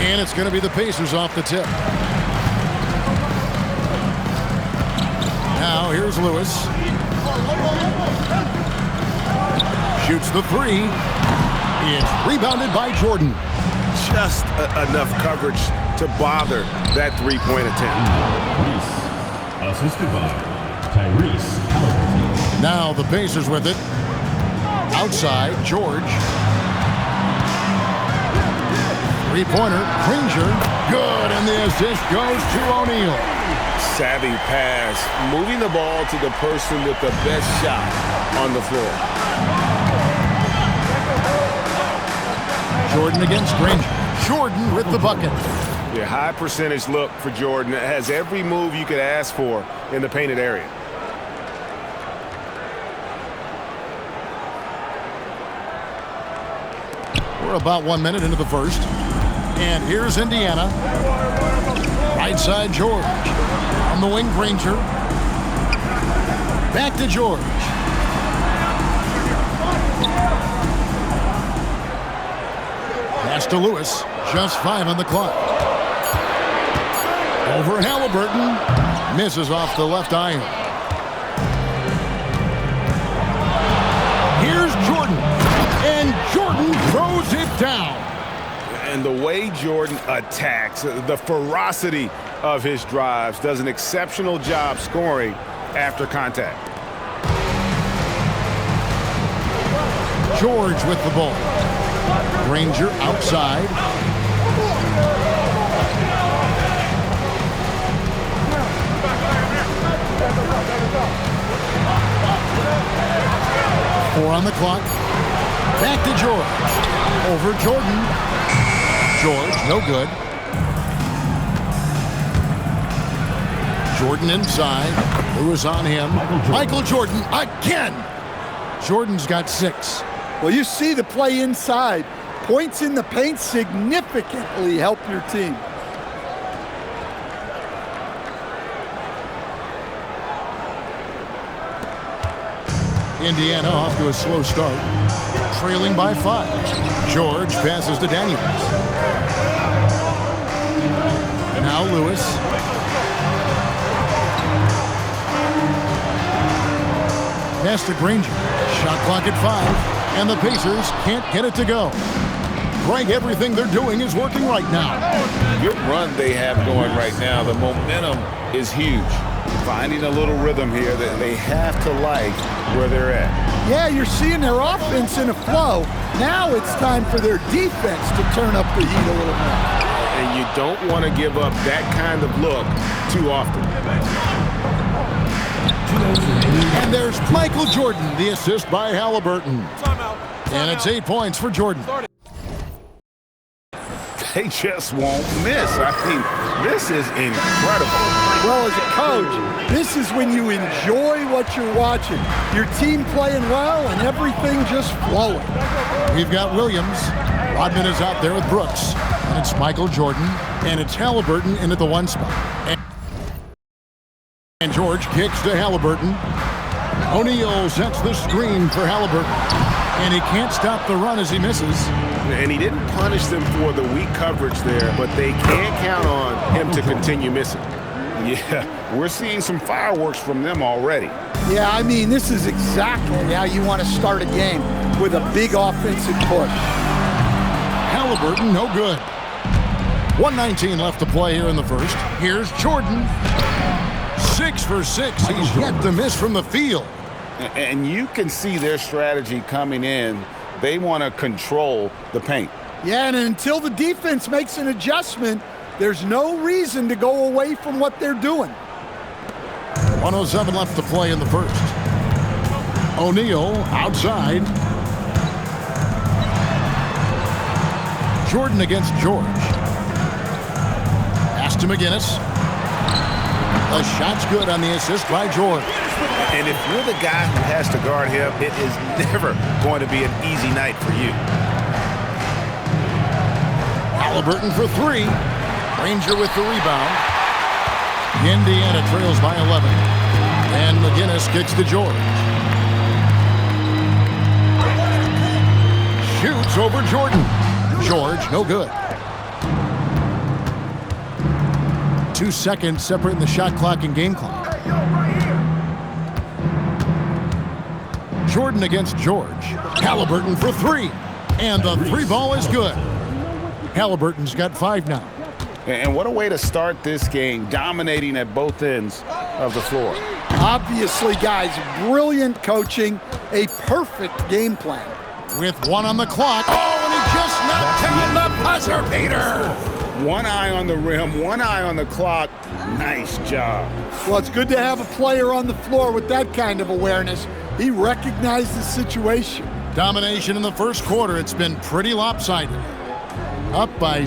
And it's going to be the Pacers off the tip. Now here's Lewis. Shoots the three. It's rebounded by Jordan. Just enough coverage to bother that three-point attempt. Assisted by Tyrese Halliburton. Now the Pacers with it. Outside, George. Three-pointer, Granger. Good, and the assist goes to O'Neal. Savvy pass, moving the ball to the person with the best shot on the floor. Jordan against Granger. Jordan with the bucket. Yeah, high percentage look for Jordan. It has every move you could ask for in the painted area. We're about 1 minute into the first. And here's Indiana. Right side, George. On the wing, Granger. Back to George. Pass to Lewis. Just 5 on the clock. Over Halliburton. Misses off the left iron. Here's Jordan. And Jordan throws it down. And the way Jordan attacks, the ferocity of his drives, does an exceptional job scoring after contact. George with the ball. Granger outside. Four on the clock. Back to George. Over Jordan. George, no good. Jordan inside. Lewis on him. Michael Jordan again. Jordan's got 6. Well, you see the play inside. Points in the paint significantly help your team. Indiana off to a slow start. Trailing by 5. George passes to Daniels. Now Lewis. Pass to Granger. Shot clock at 5. And the Pacers can't get it to go. Greg, everything they're doing is working right now. Good run they have going right now. The momentum is huge. Finding a little rhythm here that they have to like where they're at. Yeah, you're seeing their offense in a flow. Now it's time for their defense to turn up the heat a little more. And you don't want to give up that kind of look too often. And there's Michael Jordan, the assist by Halliburton. And it's 8 points for Jordan. They just won't miss. I mean, this is incredible. Well, as a coach, this is when you enjoy what you're watching. Your team playing well and everything just flowing. We've got Williams. Rodman is out there with Brooks. And it's Michael Jordan. And it's Halliburton in at the 1 spot. And George kicks to Halliburton. O'Neal sets the screen for Halliburton. And he can't stop the run as he misses. And he didn't punish them for the weak coverage there, but they can't count on him to continue missing. Yeah, we're seeing some fireworks from them already. Yeah, I mean, this is exactly how you want to start a game, with a big offensive push. Halliburton, no good. 1:19 left to play here in the first. Here's Jordan. 6 for 6. He's yet to miss from the field. And you can see their strategy coming in. They want to control the paint. Yeah, and until the defense makes an adjustment, there's no reason to go away from what they're doing. 1:07 left to play in the first. O'Neal outside. Jordan against George. Pass to McGinnis. The shot's good on the assist by George. And if you're the guy who has to guard him, it is never going to be an easy night for you. Halliburton for 3. Granger with the rebound. Indiana trails by 11. And McGinnis kicks to George. Shoots over Jordan. George, no good. 2 seconds separating the shot clock and game clock. Jordan against George. Halliburton for 3. And the 3 ball is good. Halliburton's got 5 now. And what a way to start this game, dominating at both ends of the floor. Obviously, guys, brilliant coaching, a perfect game plan. With 1 on the clock. Oh, and he just knocked down the buzzer beater. One eye on the rim, one eye on the clock. Nice job. Well, it's good to have a player on the floor with that kind of awareness. He recognized the situation. Domination in the first quarter. It's been pretty lopsided. Up by...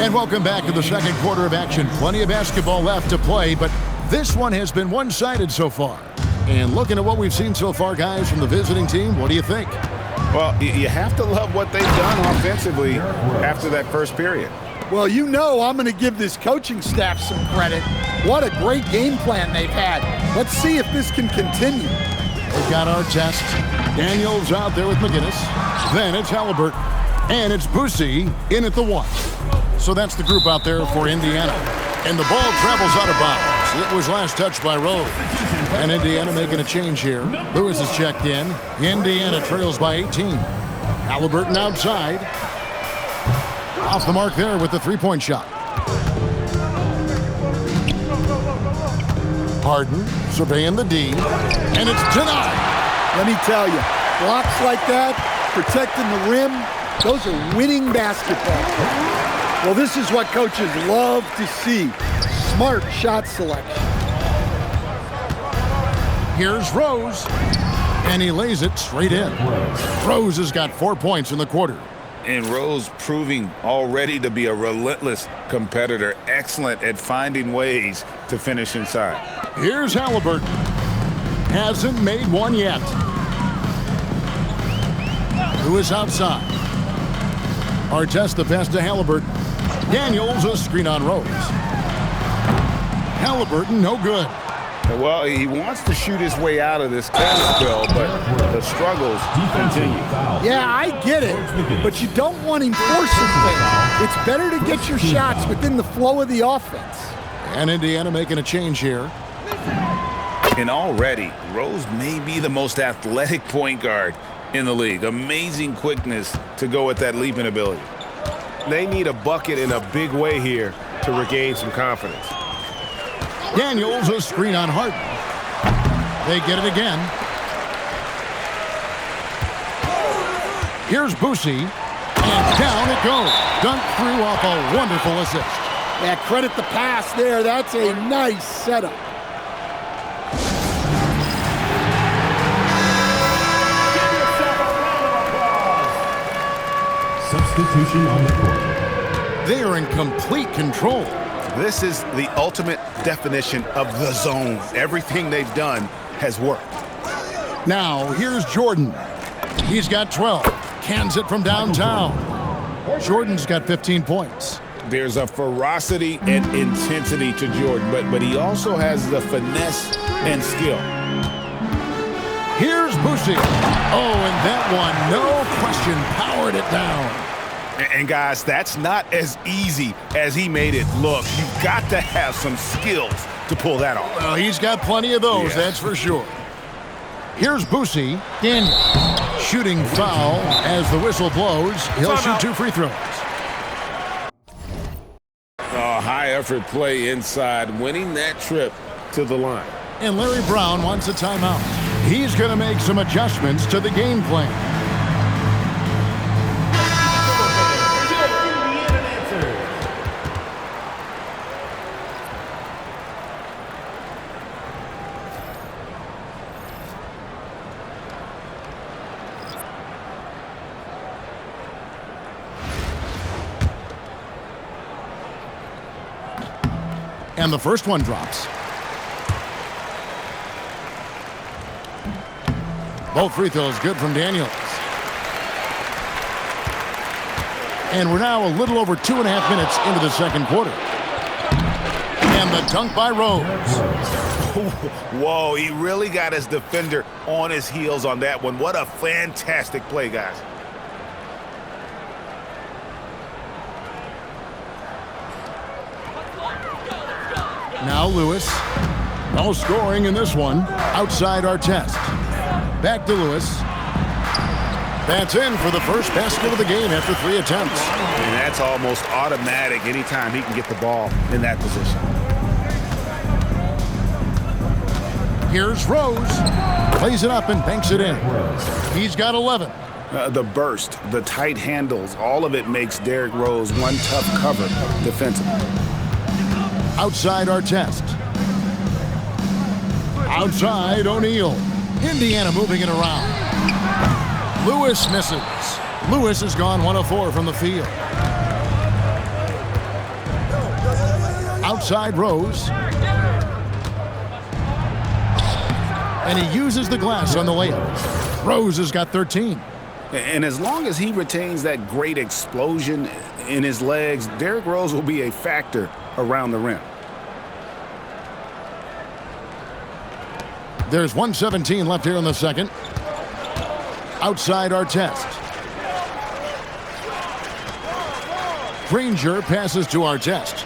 And welcome back to the second quarter of action. Plenty of basketball left to play, but this one has been one-sided so far. And looking at what we've seen so far, guys, from the visiting team, what do you think? Well, you have to love what they've done offensively after that first period. Well, you know I'm going to give this coaching staff some credit. What a great game plan they've had. Let's see if this can continue. We've got our test. Daniels out there with McGinnis. Then it's Halliburton. And it's Boosie in at the 1. So that's the group out there for Indiana. And the ball travels out of bounds. It was last touched by Rose. And Indiana making a change here. Lewis is checked in. Indiana trails by 18. Halliburton outside. Off the mark there with the 3-point shot. Harden surveying the D. And it's denied. Let me tell you, blocks like that, protecting the rim, those are winning basketball. Well, this is what coaches love to see. Smart shot selection. Here's Rose. And he lays it straight in. Rose has got 4 points in the quarter. And Rose proving already to be a relentless competitor. Excellent at finding ways to finish inside. Here's Halliburton. Hasn't made one yet. Lewis outside. Artest the pass to Halliburton. Daniels a screen on Rose. Halliburton no good. Well, he wants to shoot his way out of this cold spell, but the struggles continue. Yeah, I get it, but you don't want him forcing things. It's better to get your shots within the flow of the offense. And Indiana making a change here. And already, Rose may be the most athletic point guard in the league. Amazing quickness to go with that leaping ability. They need a bucket in a big way here to regain some confidence. Daniels a screen on Harden. They get it again. Here's Boosie. And down it goes. Dunked through off a wonderful assist. Yeah, credit the pass there. That's a nice setup. Substitution on the court. They are in complete control. This is the ultimate definition of the zone. Everything they've done has worked. Now, here's Jordan. He's got 12. Cans it from downtown. Jordan's got 15 points. There's a ferocity and intensity to Jordan, but he also has the finesse and skill. Here's Boosie. Oh, and that one, no question, powered it down. And guys, that's not as easy as he made it look. You've got to have some skills to pull that off. Well, he's got plenty of those, that's for sure. Here's Boosie. Daniels. Shooting foul as the whistle blows. He'll shoot 2 free throws. High effort play inside, winning that trip to the line. And Larry Brown wants a timeout. He's going to make some adjustments to the game plan. And the first one drops. Both free throws good from Daniels. And we're now a little over 2.5 minutes into the second quarter. And the dunk by Rose. Whoa, he really got his defender on his heels on that one. What a fantastic play, guys. Now Lewis. No scoring in this one. Outside Artest. Back to Lewis. That's in for the first basket of the game after 3 attempts. And that's almost automatic anytime he can get the ball in that position. Here's Rose. Plays it up and banks it in. He's got 11. The burst, the tight handles, all of it makes Derrick Rose one tough cover defensively. Outside Artest. Outside O'Neal. Indiana moving it around. Lewis misses. Lewis has gone 1 of 4 from the field. Outside Rose. And he uses the glass on the layup. Rose has got 13. And as long as he retains that great explosion in his legs, Derrick Rose will be a factor around the rim. There's 1:17 left here in the second. Outside Artest. Granger passes to Artest.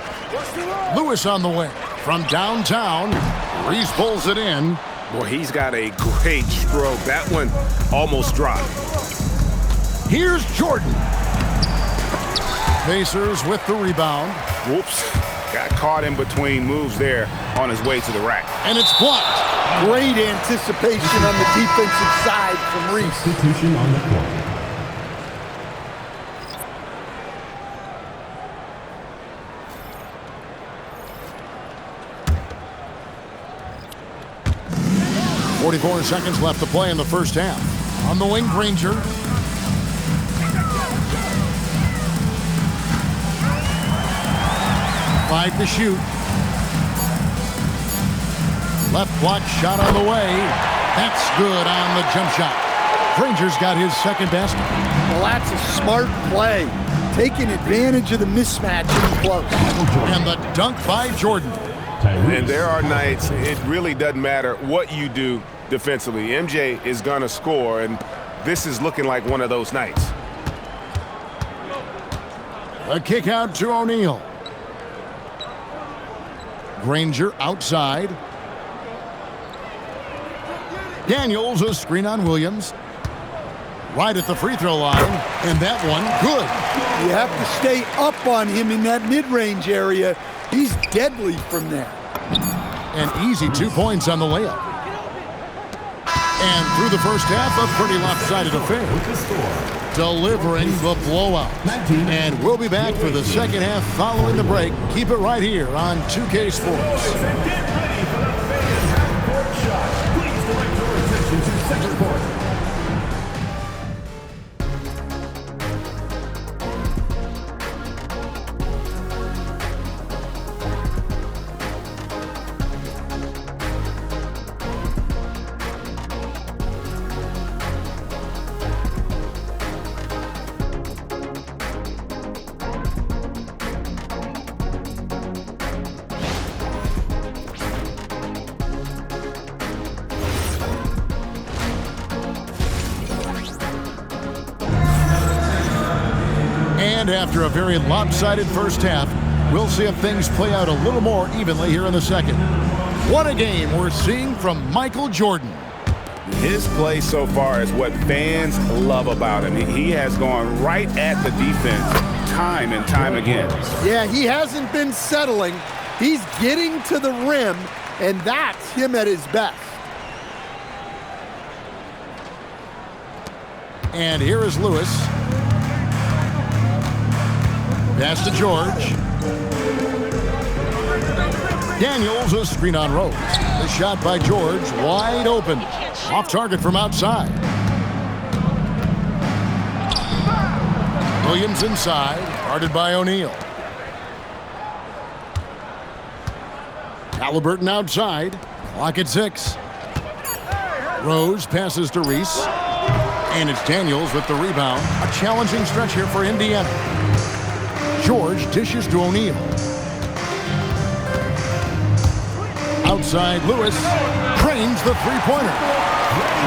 Lewis on the wing. From downtown, Reese pulls it in. Boy, he's got a great stroke. That one almost dropped. Here's Jordan. Pacers with the rebound. Whoops. Got caught in between moves there on his way to the rack. And it's blocked. Great anticipation on the defensive side from Reese. Substitution on the court. .44 seconds left to play in the first half. On the wing, Granger. Five to shoot. Left block shot on the way. That's good on the jump shot. Granger's got his second basket. Well, that's a smart play. Taking advantage of the mismatch in close. And the dunk by Jordan. And there are nights it really doesn't matter what you do defensively. MJ is going to score, and this is looking like one of those nights. A kick out to O'Neal. Granger outside. Daniels, a screen on Williams. Right at the free throw line, and that one good. You have to stay up on him in that mid-range area. He's deadly from there. And easy 2 points on the layup. And through the first half, a pretty lopsided affair. Delivering the blowout. And we'll be back for the second half following the break. Keep it right here on 2K Sports. And after a very lopsided first half, we'll see if things play out a little more evenly here in the second. What a game we're seeing from Michael Jordan. His play so far is what fans love about him. He has gone right at the defense time and time again. Yeah, he hasn't been settling. He's getting to the rim, and that's him at his best. And here is Lewis. Pass to George. Daniels, a screen on Rose. The shot by George, wide open. Off target from outside. Williams inside, guarded by O'Neal. Halliburton outside, clock at 6. Rose passes to Reese. And it's Daniels with the rebound. A challenging stretch here for Indiana. George dishes to O'Neal. Outside Lewis, trains the three-pointer.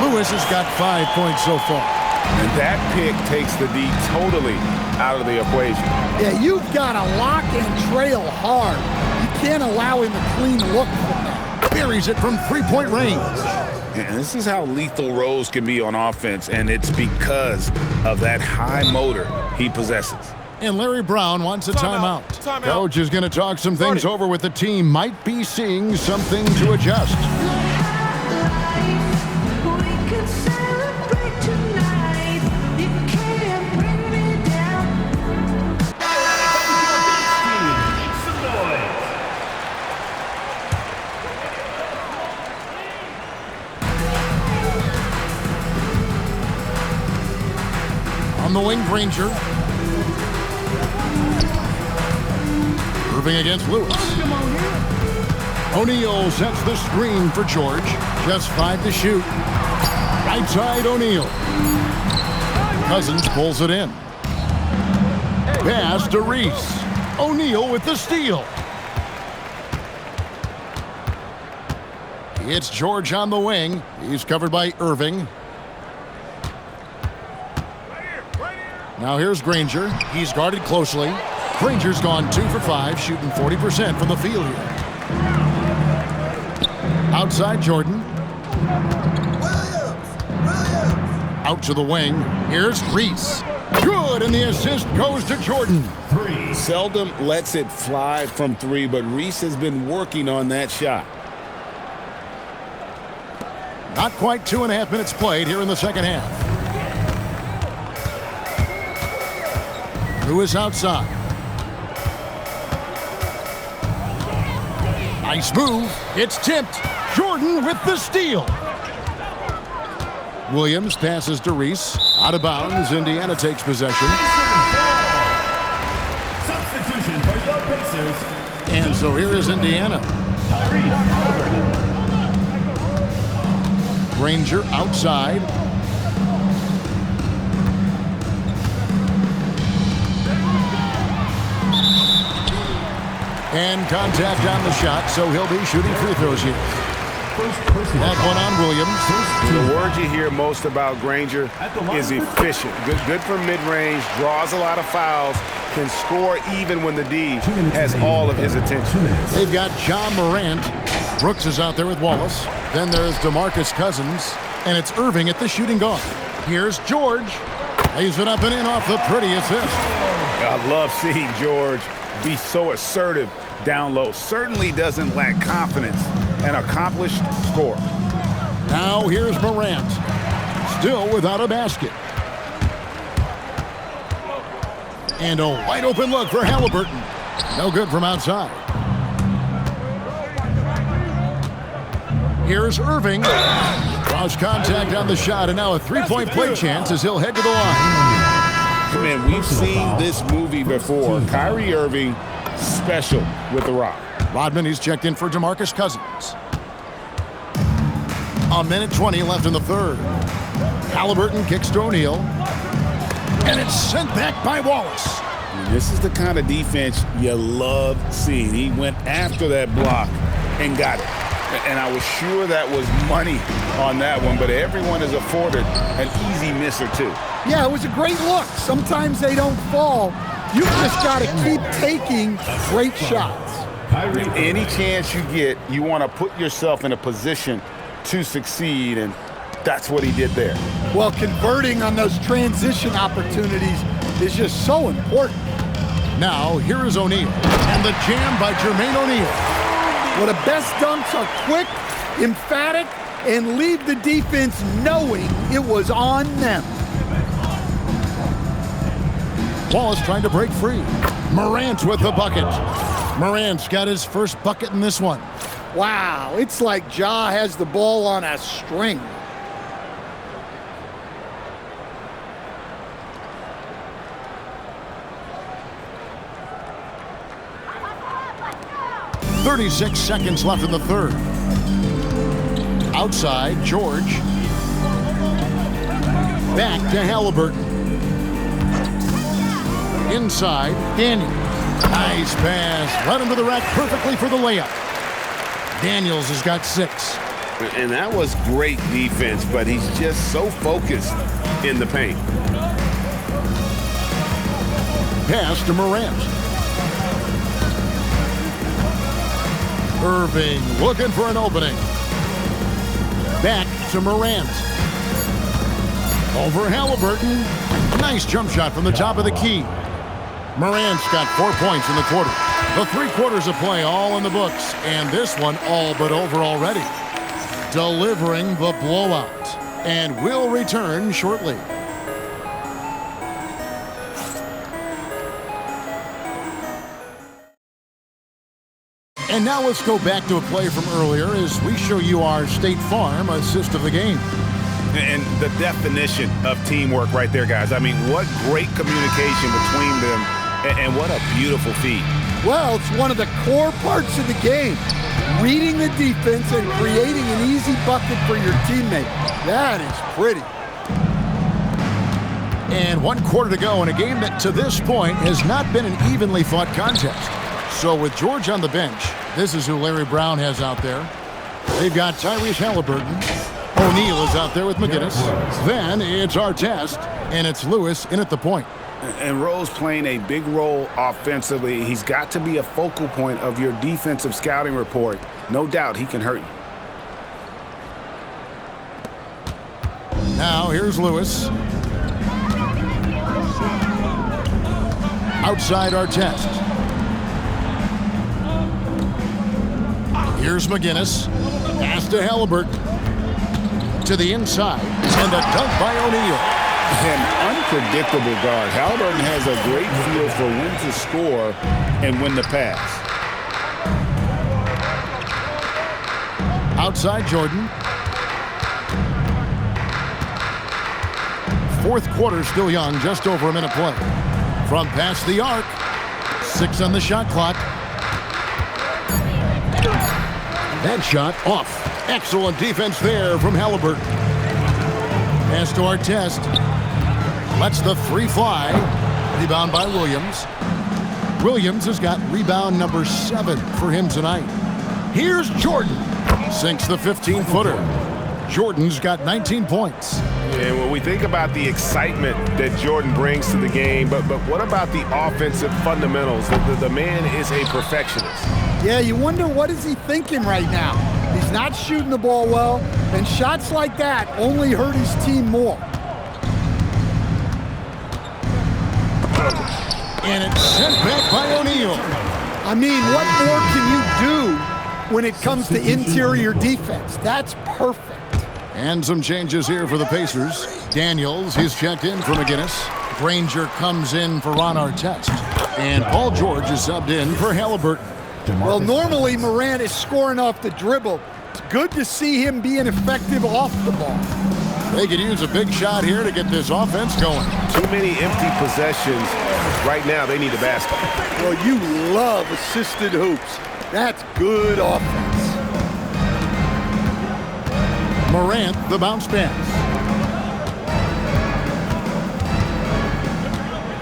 Lewis has got 5 points so far. And that pick takes the D totally out of the equation. Yeah, you've got to lock and trail hard. You can't allow him a clean look from that. Buries it from three-point range. And this is how lethal Rose can be on offense, and it's because of that high motor he possesses. And Larry Brown wants a timeout. Coach is going to talk some things over with the team. Might be seeing something to adjust. On the wing, Granger. Irving against Lewis. O'Neal sets the screen for George. Just 5 to shoot. Right side, O'Neal. Cousins pulls it in. Pass to Reese. O'Neal with the steal. It's George on the wing. He's covered by Irving. Now here's Granger. He's guarded closely. Granger's gone 2 for 5, shooting 40% from the field here. Outside Jordan. Out to the wing. Here's Reese. Good, and the assist goes to Jordan. Seldom lets it fly from 3, but Reese has been working on that shot. Not quite 2.5 minutes played here in the second half. Lewis outside. Nice move. It's tipped. Jordan with the steal. Williams passes to Reese. Out of bounds. Indiana takes possession. Substitution for the Pacers. And so here is Indiana. Granger outside. And contact on the shot, so he'll be shooting free throws here. That one on Williams. The word you hear most about Granger is efficient. Good from mid-range, draws a lot of fouls, can score even when the D has all of his attention. They've got John Morant. Brooks is out there with Wallace. Then there's DeMarcus Cousins, and it's Irving at the shooting guard. Here's George. Lays it up and in off the pretty assist. I love seeing George be so assertive down low. Certainly doesn't lack confidence. An accomplished scorer. Now here's Morant. Still without a basket. And a wide open look for Halliburton. No good from outside. Here's Irving. Cross contact on the shot, and now a three-point play chance as he'll head to the line. Man, we've seen this movie before. Kyrie Irving, special with the rock. Rodman, he's checked in for DeMarcus Cousins. 1:20 left in the third. Halliburton kicks to O'Neal. And it's sent back by Wallace. This is the kind of defense you love seeing. He went after that block and got it. And I was sure that was money on that one, but everyone is afforded an easy miss or two. Yeah, it was a great look. Sometimes they don't fall. You've just got to keep taking great shots. Any chance you get, you want to put yourself in a position to succeed, and that's what he did there. Well, converting on those transition opportunities is just so important. Now, here is O'Neal. And the jam by Jermaine O'Neal. Well, the best dunks are quick, emphatic, and leave the defense knowing it was on them. Wallace trying to break free. Morant with the bucket. Morant's got his first bucket in this one. Wow, it's like Ja has the ball on a string. .36 seconds left in the third. Outside, George. Back to Halliburton. Inside, Daniels. Nice pass. Right into the rack perfectly for the layup. Daniels has got 6. And that was great defense, but he's just so focused in the paint. Pass to Morant. Irving looking for an opening. Back to Morant. Over Halliburton. Nice jump shot from the top of the key. Morant's got 4 points in the quarter. The 3 quarters of play all in the books, and this one all but over already. Delivering the blowout, and will return shortly. And now let's go back to a play from earlier as we show you our State Farm assist of the game. And the definition of teamwork right there, guys. I mean, what great communication between them, and what a beautiful feed. Well, it's one of the core parts of the game. Reading the defense and creating an easy bucket for your teammate. That is pretty. And 1 quarter to go in a game that to this point has not been an evenly fought contest. So with George on the bench, this is who Larry Brown has out there. They've got Tyrese Halliburton. O'Neal is out there with McGinnis. Then it's Artest, and it's Lewis in at the point. And Rose playing a big role offensively. He's got to be a focal point of your defensive scouting report. No doubt he can hurt you. Now here's Lewis. Outside Artest. Here's McGinnis. Pass to Halliburton. To the inside. And a dunk by O'Neal. An unpredictable guard. Halliburton has a great feel for when to score and when to pass. Outside Jordan. 4th quarter still young, just over a minute play. From past the arc. 6 on the shot clock. That shot off. Excellent defense there from Halliburton. Pass to Artest. Lets the 3 fly. Rebound by Williams. Williams has got rebound number 7 for him tonight. Here's Jordan. Sinks the 15-footer. Jordan's got 19 points. And when we think about the excitement that Jordan brings to the game, but what about the offensive fundamentals? The man is a perfectionist. Yeah, you wonder what is he thinking right now. He's not shooting the ball well, and shots like that only hurt his team more. And it's sent back by O'Neal. I mean, what more can you do when it comes to interior defense? That's perfect. And some changes here for the Pacers. Daniels, he's checked in for McGinnis. Granger comes in for Ron Artest. And Paul George is subbed in for Halliburton. Well, normally Morant is scoring off the dribble. It's good to see him being effective off the ball. They could use a big shot here to get this offense going. Too many empty possessions. Right now, they need a basket. Well, you love assisted hoops. That's good offense. Morant, the bounce pass.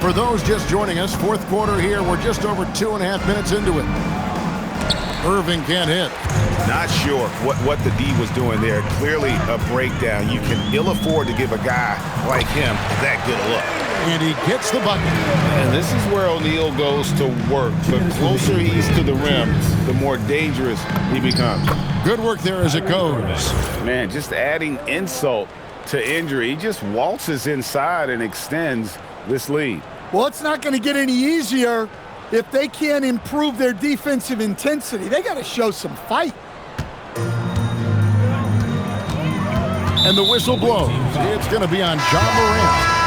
For those just joining us, 4th quarter here. We're just over 2.5 minutes into it. Irving can't hit. Not sure what the D was doing there. Clearly a breakdown. You can ill afford to give a guy like him that good a look. And he gets the bucket. And this is where O'Neal goes to work. The closer he is to the rim, the more dangerous he becomes. Good work there as it goes. Man, just adding insult to injury. He just waltzes inside and extends this lead. Well, it's not going to get any easier if they can't improve their defensive intensity. They got to show some fight. And the whistle blows. It's going to be on Ja Morant.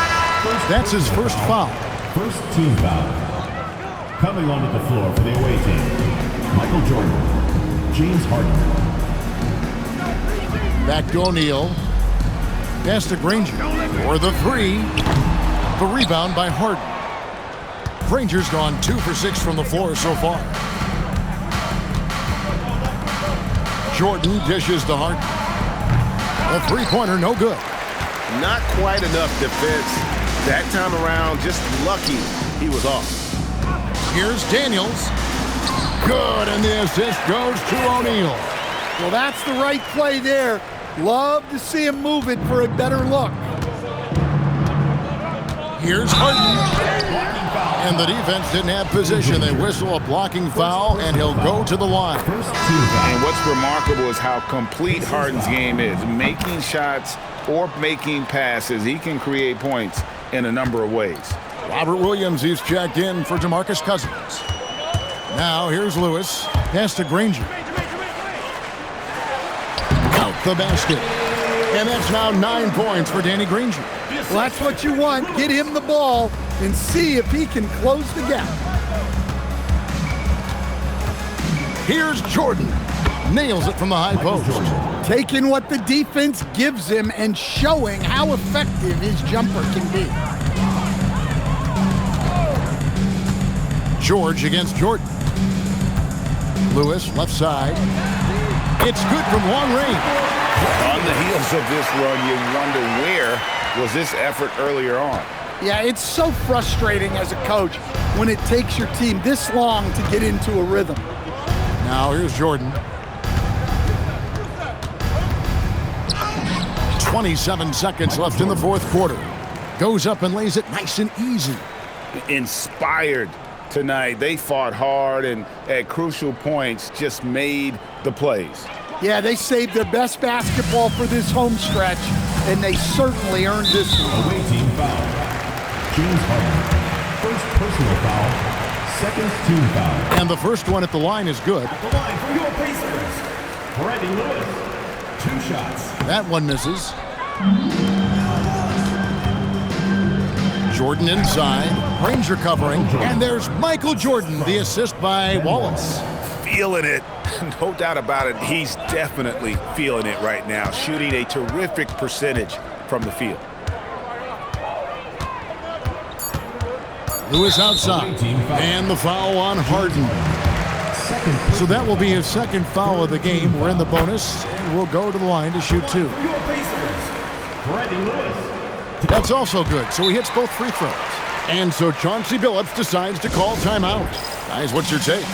That's his first foul. First team foul. Coming onto the floor for the away team, Michael Jordan, James Harden. Back to O'Neal. Pass to Granger for the 3. The rebound by Harden. Granger's gone 2 for 6 from the floor so far. Jordan dishes to Harden. A 3-pointer, no good. Not quite enough defense. That time around, just lucky he was off. Here's Daniels. Good, and the assist goes to O'Neal. Well, that's the right play there. Love to see him move it for a better look. Here's Harden. And the defense didn't have position. They whistle a blocking foul, and he'll go to the line. And what's remarkable is how complete Harden's game is. Making shots or making passes, he can create points in a number of ways. Robert Williams, he's checked in for DeMarcus Cousins. Now here's Lewis. Pass to Granger. Out the basket. And that's now 9 points for Danny Granger. Well, that's what you want. Get him the ball and see if he can close the gap. Here's Jordan. Nails it from the high post. Taking what the defense gives him and showing how effective his jumper can be. George against Jordan. Lewis, left side. It's good from long range. On the heels of this run, you wonder where was this effort earlier on. Yeah, it's so frustrating as a coach when it takes your team this long to get into a rhythm. Now here's Jordan. 27 seconds left in the fourth quarter. Goes up and lays it nice and easy. Inspired tonight. They fought hard and at crucial points just made the plays. Yeah, they saved their best basketball for this home stretch, and they certainly earned this one. Away team foul. James Harden. First personal foul. Second team foul. And the first one at the line is good. At the line for your Pacers. Brandon Lewis. 2 shots. That one misses. Jordan inside. Granger covering. And there's Michael Jordan, the assist by Wallace. Feeling it. No doubt about it. He's definitely feeling it right now. Shooting a terrific percentage from the field. Lewis outside. And the foul on Harden. So that will be his second foul of the game. We're in the bonus. And we'll go to the line to shoot 2. That's also good. So he hits both free throws. And so Chauncey Billups decides to call timeout. Guys, what's your take?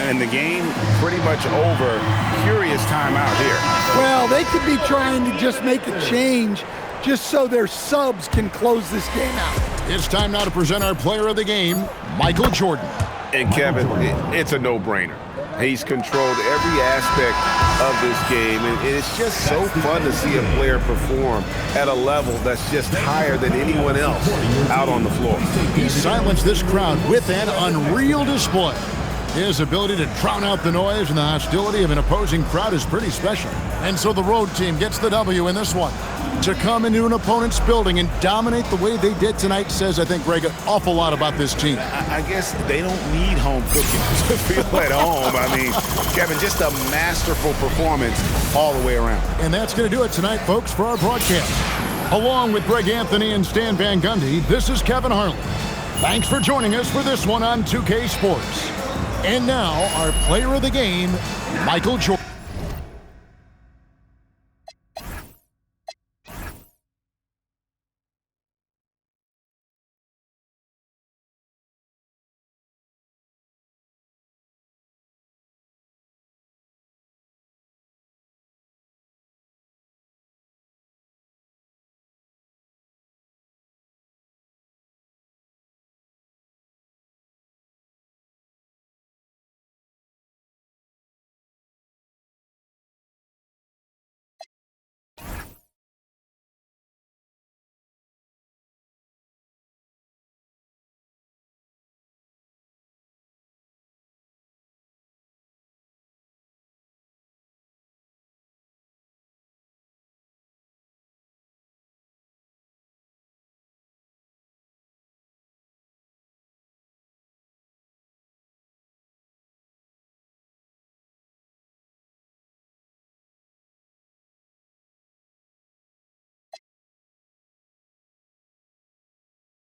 And the game pretty much over. Curious timeout here. Well, they could be trying to just make a change just so their subs can close this game out. It's time now to present our player of the game, Michael Jordan. And Kevin, it's a no-brainer. He's controlled every aspect of this game, and it's just so fun to see a player perform at a level that's just higher than anyone else out on the floor. He silenced this crowd with an unreal display. His ability to drown out the noise and the hostility of an opposing crowd is pretty special. And so the road team gets the W in this one. To come into an opponent's building and dominate the way they did tonight says, I think, Greg, an awful lot about this team. I guess they don't need home cooking to feel at home. I mean, Kevin, just a masterful performance all the way around. And that's going to do it tonight, folks, for our broadcast. Along with Greg Anthony and Stan Van Gundy, this is Kevin Harlan. Thanks for joining us for this one on 2K Sports. And now, our player of the game, Michael Jordan.